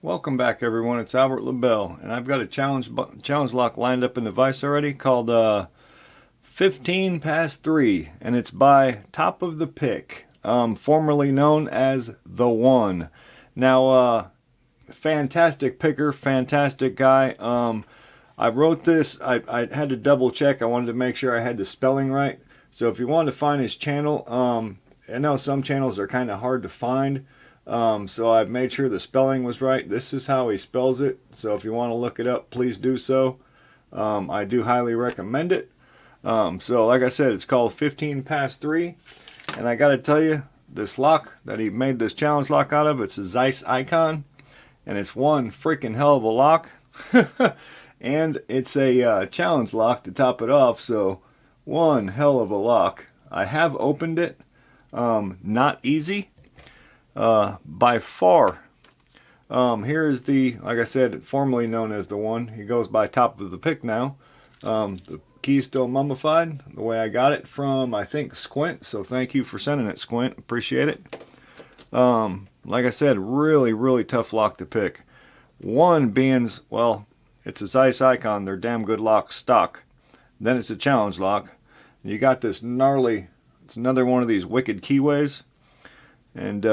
Welcome back, everyone. It's Albert Lebel, and I've got a challenge lock lined up in the vise already called 15 past 3, and it's by TopofthePick, formerly known as The One. Now, fantastic picker, fantastic guy. I wrote this, I had to double check. I wanted to make sure I had the spelling right. So if you want to find his channel, I know some channels are kind of hard to find. So I've made sure the spelling was right. This is how he spells it. So if you want to look it up, please do so. I do highly recommend it. So like I said, it's called 15 past 3. And I got to tell you, this lock that he made this challenge lock out of, it's a ZEISS IKON. And it's one freaking hell of a lock. And it's a challenge lock to top it off. So one hell of a lock. I have opened it. Not easy. By far. Here is the, like I said, formerly known as The One. He goes by TopofthePick now. The key's still mummified the way I got it from, I think, Squint. So thank you for sending it, Squint. Appreciate it. Like I said, really, really tough lock to pick. One being, well, it's a ZEISS IKON. They're damn good locks stock. Then it's a challenge lock. You got this gnarly, it's another one of these wicked keyways. And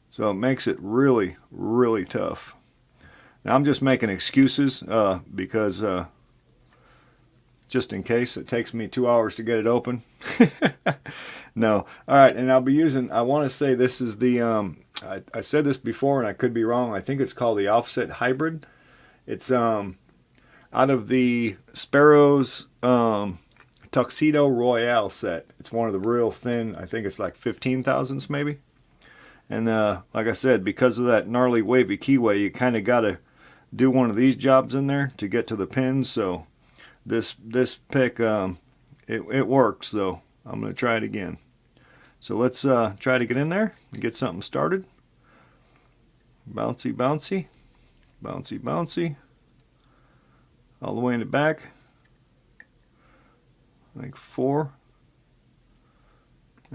so it makes it really, really tough. Now I'm just making excuses because just in case it takes me 2 hours to get it open. No. All right, and I'll be using, I want to say this is the, I said this before and I could be wrong. I think it's called the Offset Hybrid. It's out of the Sparrow's Tuxedo Royale set. It's one of the real thin, I think it's like 15 thousandths maybe. And like I said, because of that gnarly wavy keyway, you kind of got to do one of these jobs in there to get to the pins. So this pick, it works. So I'm going to try it again. So let's try to get in there and get something started. Bouncy, bouncy, bouncy, bouncy. All the way in the back. I think 4.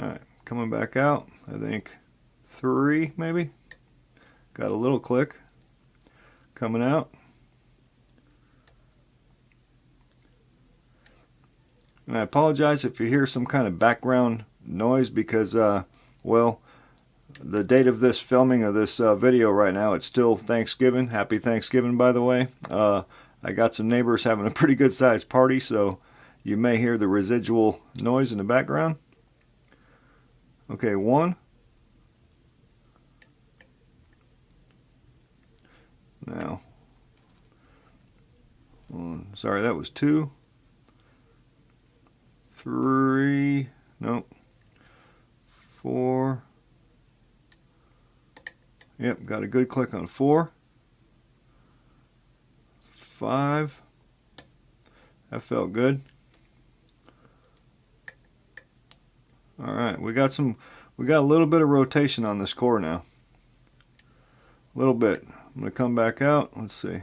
All right, coming back out. I think 3 maybe. Got a little click coming out. And I apologize if you hear some kind of background noise because, well, the date of this filming of this video right now, it's still Thanksgiving. Happy Thanksgiving, by the way. I got some neighbors having a pretty good sized party, so you may hear the residual noise in the background. Okay, 1. Now, sorry, that was 2, 3, nope, 4, yep, got a good click on 4, 5, that felt good. Alright, we got a little bit of rotation on this core now. A little bit. I'm going to come back out. Let's see.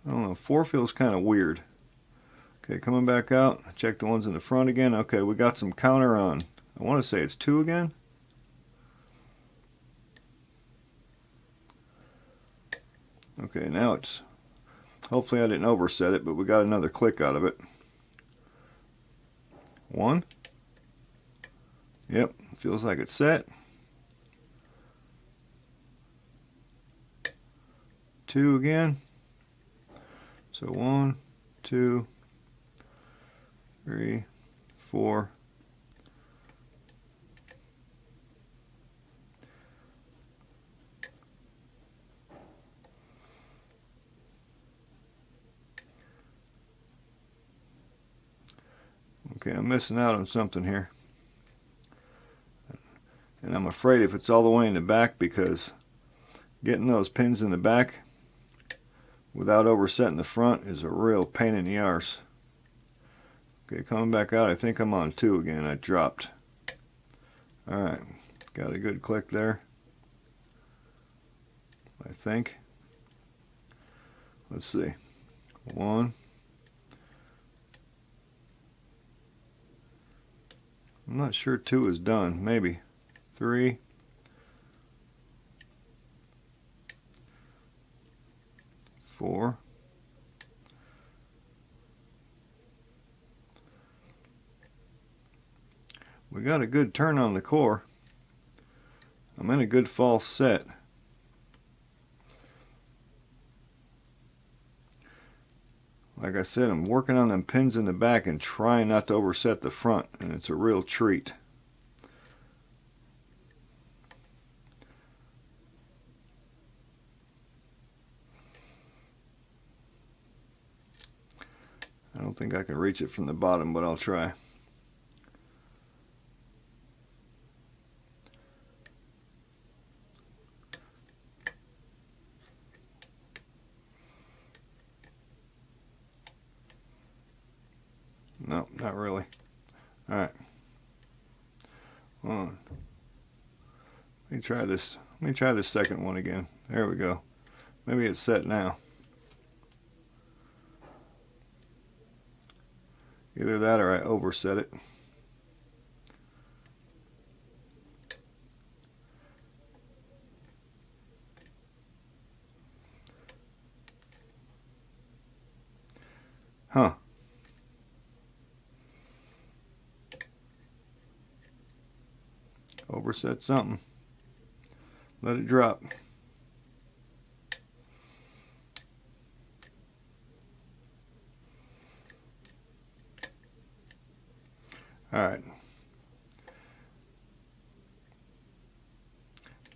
I don't know. 4 feels kind of weird. Okay, coming back out. Check the ones in the front again. Okay, we got some counter on. I want to say it's 2 again. Okay, now it's... Hopefully I didn't overset it, but we got another click out of it. 1. Yep, feels like it's set. 2 again. So 1, 2, 3, 4. Okay, I'm missing out on something here. And I'm afraid if it's all the way in the back, because getting those pins in the back without oversetting the front is a real pain in the arse. Okay, coming back out, I think I'm on 2 again. I dropped. Alright, got a good click there, I think. Let's see. 1. I'm not sure 2 is done. Maybe 3, 4. We got a good turn on the core. I'm in a good false set. Like I said, I'm working on them pins in the back and trying not to overset the front, and it's a real treat. I don't think I can reach it from the bottom, but I'll try. No, not really. All right. Hold on. Let me try this. Let me try this second one again. There we go. Maybe it's set now. Either that or I overset it. Huh. Overset something. Let it drop. All right.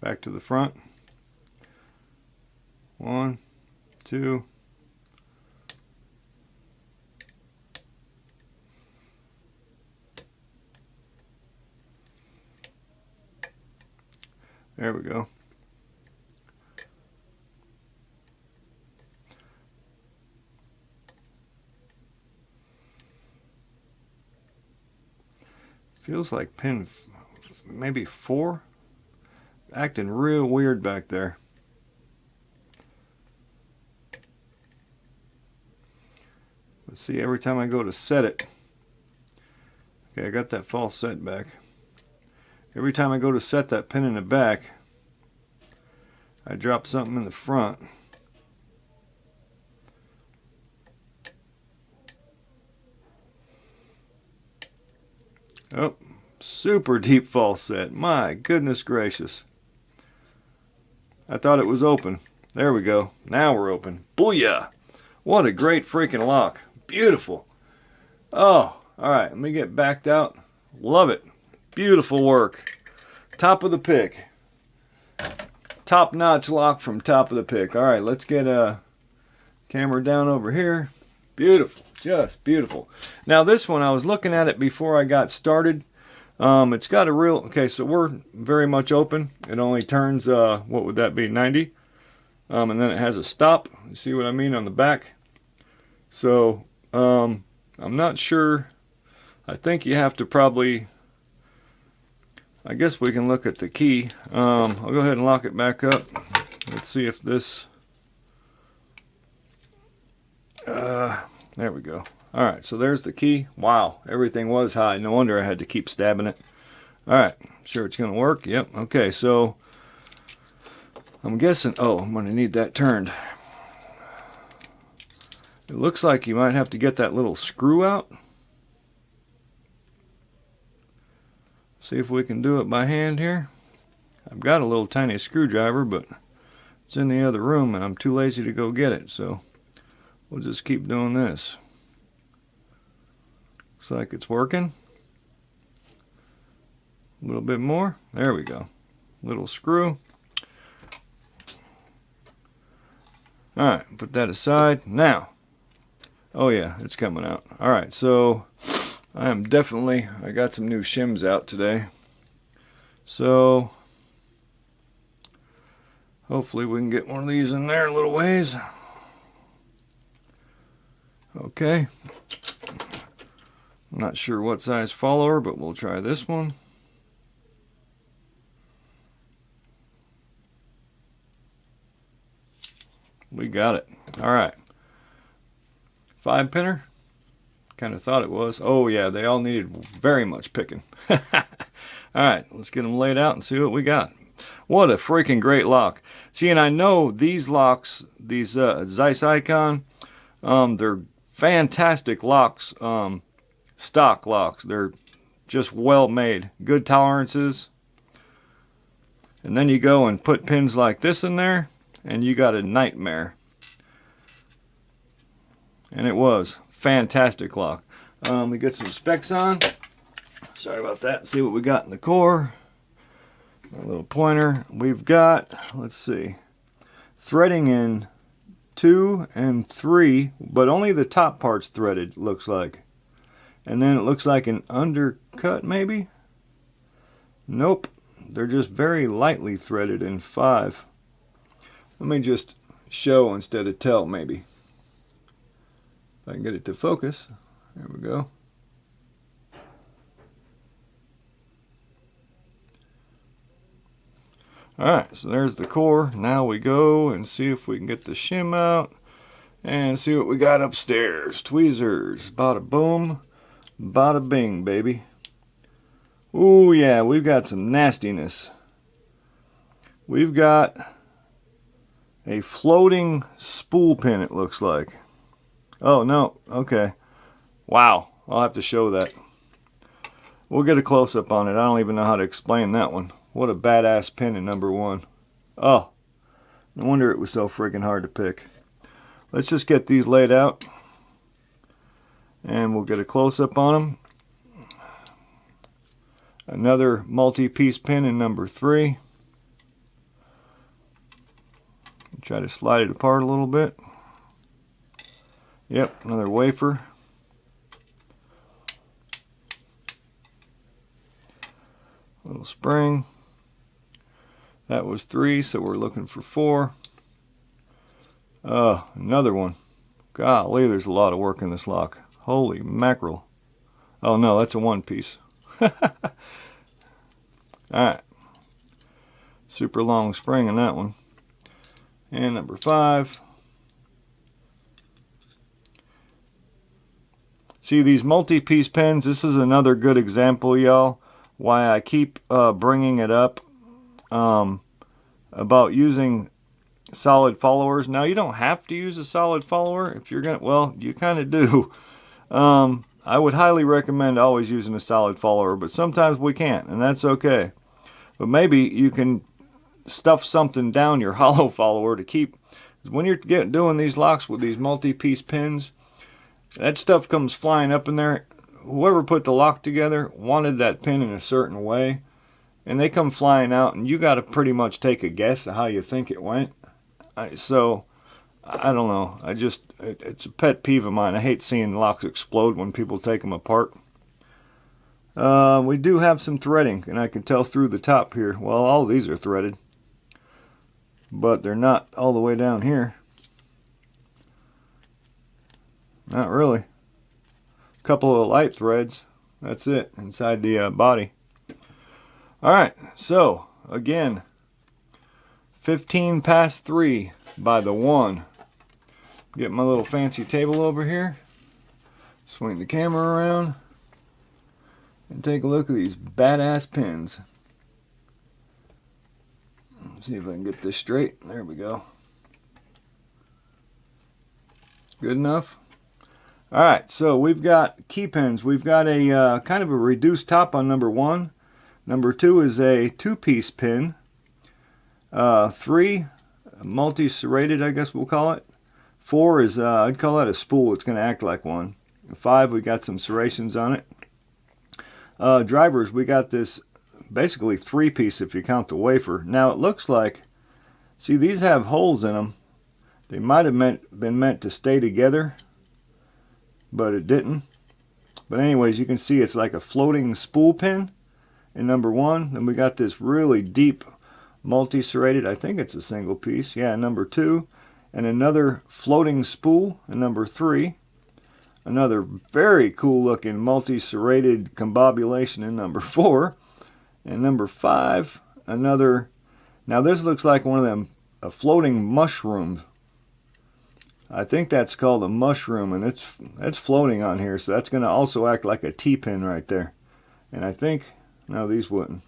Back to the front. 1, 2. There we go. Feels like pin maybe 4. Acting real weird back there. Let's see, every time I go to set it. Okay, I got that false set back. Every time I go to set that pin in the back, I drop something in the front. Oh, super deep false set. My goodness gracious. I thought it was open. There we go. Now we're open. Booyah! What a great freaking lock. Beautiful. Oh, all right. Let me get backed out. Love it. Beautiful work. Top of the pick. Top-notch lock from Top of the Pick. All right, let's get a camera down over here. Beautiful. Just beautiful. Now this one, I was looking at it before I got started. It's got a real... Okay, so we're very much open. It only turns, what would that be, 90? And then it has a stop. You see what I mean on the back? So, I'm not sure. I think you have to probably... I guess we can look at the key. I'll go ahead and lock it back up. Let's see if this... there we go. Alright, so there's the key. Wow, everything was high. No wonder I had to keep stabbing it. Alright, sure it's going to work. Yep, okay, so... I'm guessing... Oh, I'm going to need that turned. It looks like you might have to get that little screw out. See if we can do it by hand here. I've got a little tiny screwdriver, but it's in the other room and I'm too lazy to go get it, so we'll just keep doing this. Looks like it's working. A little bit more. There we go. Little screw. Alright, put that aside. Now, oh yeah, it's coming out. Alright, so I got some new shims out today. So, hopefully we can get one of these in there a little ways. Okay. I'm not sure what size follower, but we'll try this one. We got it. Alright. 5-pinner. Kind of thought it was. Oh yeah, they all needed very much picking. Alright, let's get them laid out and see what we got. What a freaking great lock. See, and I know these locks, these ZEISS IKON, they're fantastic locks, stock locks. They're just well made, good tolerances. And then you go and put pins like this in there, and you got a nightmare. And it was fantastic lock. We get some specs on. Sorry about that. See what we got in the core. A little pointer. We've got, let's see, threading in 2 and 3, but only the top part's threaded, looks like. And then it looks like an undercut, maybe? Nope. They're just very lightly threaded in 5. Let me just show instead of tell, maybe. If I can get it to focus. There we go. Alright, so there's the core. Now we go and see if we can get the shim out and see what we got upstairs. Tweezers. Bada boom, bada bing, baby. Ooh, yeah, we've got some nastiness. We've got a floating spool pin, it looks like. Oh, no. Okay. Wow. I'll have to show that. We'll get a close-up on it. I don't even know how to explain that one. What a badass pin in number 1. Oh, no wonder it was so friggin' hard to pick. Let's just get these laid out. And we'll get a close-up on them. Another multi-piece pin in number 3. Try to slide it apart a little bit. Yep, another wafer. Little spring. That was 3, so we're looking for 4. Another one. Golly, there's a lot of work in this lock. Holy mackerel. Oh no, that's a 1 piece. Alright. Super long spring in that one. And number 5. See, these multi-piece pens, this is another good example, y'all, why I keep bringing it up about using solid followers. Now, you don't have to use a solid follower if you're going to, well, you kind of do. I would highly recommend always using a solid follower, but sometimes we can't, and that's okay. But maybe you can stuff something down your hollow follower to keep, when you're doing these locks with these multi-piece pins, that stuff comes flying up in there. Whoever put the lock together wanted that pin in a certain way, and they come flying out, and you got to pretty much take a guess at how you think it went. So, I don't know. It's a pet peeve of mine. I hate seeing locks explode when people take them apart. We do have some threading, and I can tell through the top here. Well, all these are threaded, but they're not all the way down here. Not really. A couple of light threads. That's it, inside the body. Alright, so, again, 15 past 3 by the 1. Get my little fancy table over here. Swing the camera around. And take a look at these badass pins. See if I can get this straight. There we go. Good enough? Alright, so we've got key pins. We've got a kind of a reduced top on number 1. Number 2 is a 2-piece pin. 3, multi-serrated, I guess we'll call it. 4 is, I'd call that a spool. It's going to act like one. 5, we got some serrations on it. Drivers, we got this basically 3-piece if you count the wafer. Now it looks like, see, these have holes in them. They might have been meant to stay together, but it didn't. But anyways, you can see it's like a floating spool pin in number 1. Then we got this really deep multi-serrated, I think it's a single piece, yeah, number 2. And another floating spool in number 3. Another very cool looking multi-serrated combobulation in number 4. And number 5, another, now this looks like one of them, a floating mushroom. I think that's called a mushroom, and it's floating on here, so that's going to also act like a T-pin right there. And I think, no, these wouldn't.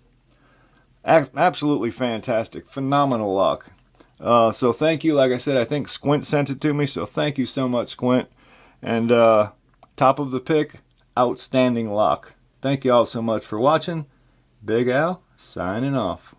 Absolutely fantastic. Phenomenal lock. So thank you. Like I said, I think Squint sent it to me, so thank you so much, Squint. And Top of the Pick, outstanding lock. Thank you all so much for watching. Big Al, signing off.